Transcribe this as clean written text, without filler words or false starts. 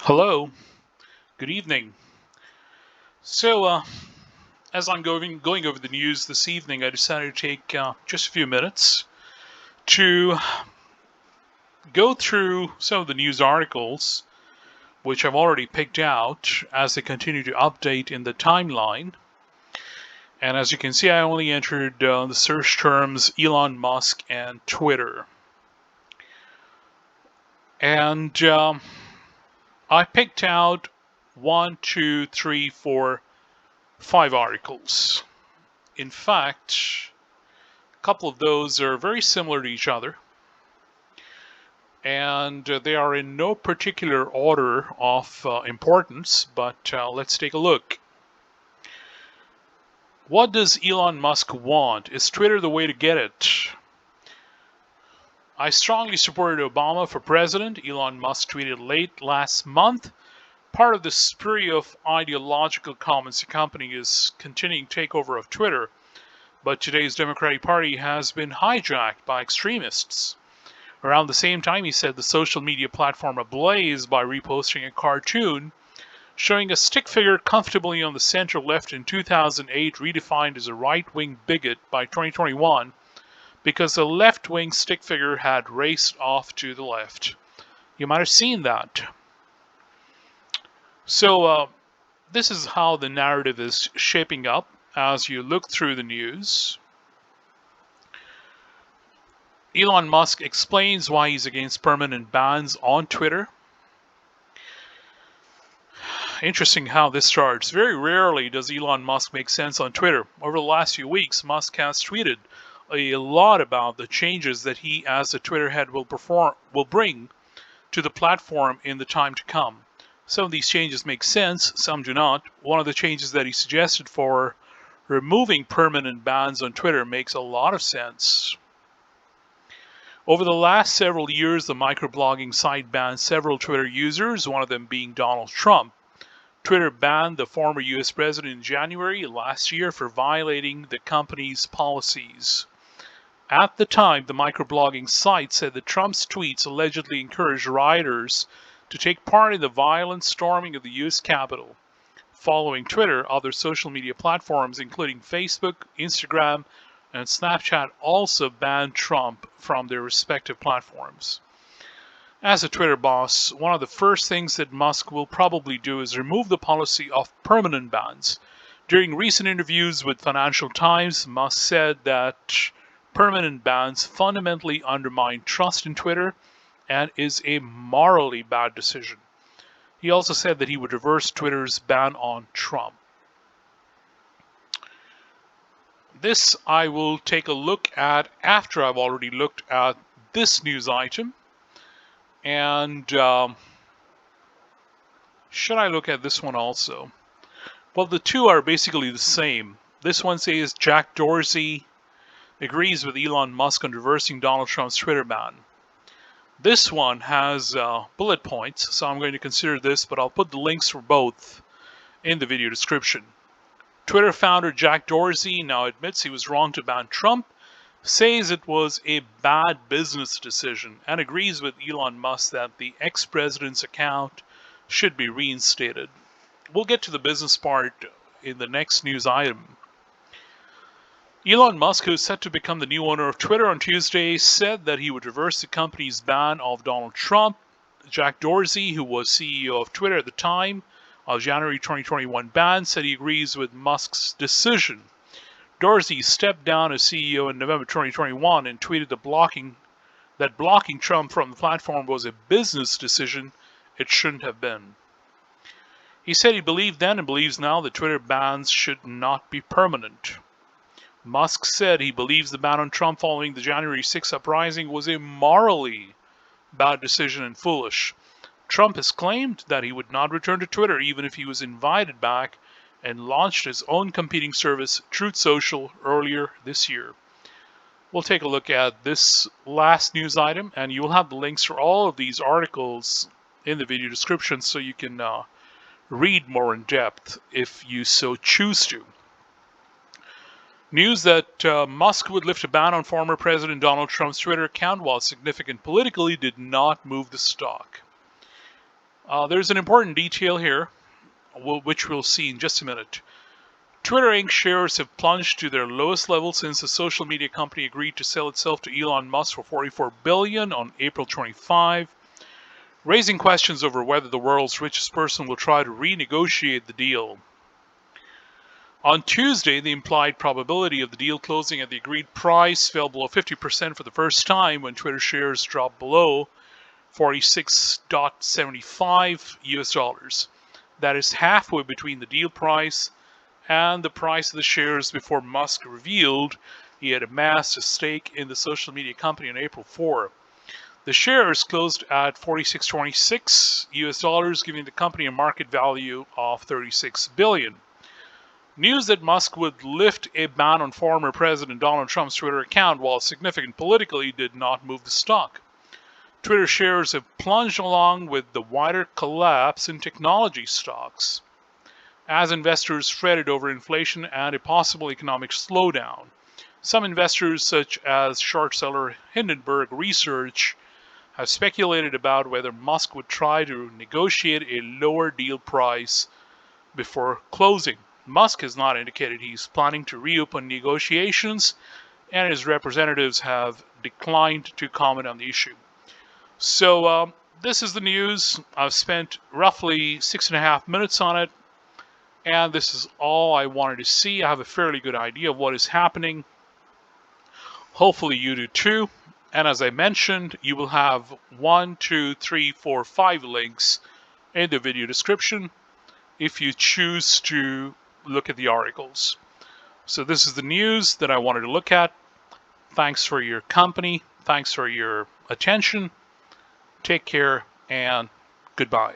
Hello, good evening. So, as I'm going over the news this evening, I decided to take just a few minutes to go through some of the news articles which I've already picked out as they continue to update in the timeline. And as you can see, I only entered the search terms Elon Musk and Twitter. And I picked out 5 articles. In fact, a couple of those are very similar to each other, and they are in no particular order of importance, but let's take a look. What does Elon Musk want? Is Twitter the way to get it? I strongly supported Obama for president, Elon Musk tweeted late last month. Part of the spree of ideological comments accompanying his continuing takeover of Twitter, but today's Democratic Party has been hijacked by extremists. Around the same time, he set the social media platform ablaze by reposting a cartoon showing a stick figure comfortably on the center left in 2008, redefined as a right-wing bigot by 2021 because the left-wing stick figure had raced off to the left. You might have seen that. So this is how the narrative is shaping up as you look through the news. Elon Musk explains why he's against permanent bans on Twitter. Interesting how this starts. Very rarely does Elon Musk make sense on Twitter. Over the last few weeks, Musk has tweeted a lot about the changes that he, as the Twitter head, will bring to the platform in the time to come. Some of these changes make sense, some do not. One of the changes that he suggested for removing permanent bans on Twitter makes a lot of sense. Over the last several years, the microblogging site banned several Twitter users, one of them being Donald Trump. Twitter banned the former US president in January last year for violating the company's policies. At the time, the microblogging site said that Trump's tweets allegedly encouraged rioters to take part in the violent storming of the US Capitol. Following Twitter, other social media platforms, including Facebook, Instagram, and Snapchat, also banned Trump from their respective platforms. As a Twitter boss, one of the first things that Musk will probably do is remove the policy of permanent bans. During recent interviews with Financial Times, Musk said that permanent bans fundamentally undermine trust in Twitter and is a morally bad decision. He also said that he would reverse Twitter's ban on Trump. This I will take a look at after I've already looked at this news item. And should I look at this one also? Well, the two are basically the same. This one says Jack Dorsey agrees with Elon Musk on reversing Donald Trump's Twitter ban. This one has bullet points, so I'm going to consider this, but I'll put the links for both in the video description. Twitter founder Jack Dorsey now admits he was wrong to ban Trump, says it was a bad business decision, and agrees with Elon Musk that the ex-president's account should be reinstated. We'll get to the business part in the next news item. Elon Musk, who is set to become the new owner of Twitter on Tuesday, said that he would reverse the company's ban of Donald Trump. Jack Dorsey, who was CEO of Twitter at the time of January 2021 ban, said he agrees with Musk's decision. Dorsey stepped down as CEO in November 2021 and tweeted that blocking Trump from the platform was a business decision it shouldn't have been. He said he believed then and believes now that Twitter bans should not be permanent. Musk said he believes the ban on Trump following the January 6th uprising was a morally bad decision and foolish. Trump has claimed that he would not return to Twitter even if he was invited back, and launched his own competing service, Truth Social, earlier this year. We'll take a look at this last news item, and you will have the links for all of these articles in the video description so you can read more in depth if you so choose to. News that Musk would lift a ban on former President Donald Trump's Twitter account, while significant politically, did not move the stock. There's an important detail here, which we'll see in just a minute. Twitter Inc. shares have plunged to their lowest level since the social media company agreed to sell itself to Elon Musk for $44 billion on April 25, raising questions over whether the world's richest person will try to renegotiate the deal. On Tuesday, the implied probability of the deal closing at the agreed price fell below 50% for the first time when Twitter shares dropped below $46.75 US. That is halfway between the deal price and the price of the shares before Musk revealed he had amassed a stake in the social media company on April 4. The shares closed at $46.26 US, giving the company a market value of $36 billion. News that Musk would lift a ban on former President Donald Trump's Twitter account, while significant politically, did not move the stock. Twitter shares have plunged along with the wider collapse in technology stocks, as investors fretted over inflation and a possible economic slowdown. Some investors, such as short seller Hindenburg Research, have speculated about whether Musk would try to negotiate a lower deal price before closing. Musk has not indicated he's planning to reopen negotiations, and his representatives have declined to comment on the issue. So this is the news. I've spent roughly 6.5 minutes on it, and this is all I wanted to see. I have a fairly good idea of what is happening. Hopefully you do too. And as I mentioned, you will have 1, 2, 3, 4, 5 links in the video description if you choose to look at the articles. So this is the news that I wanted to look at. Thanks for your company. Thanks for your attention. Take care and goodbye.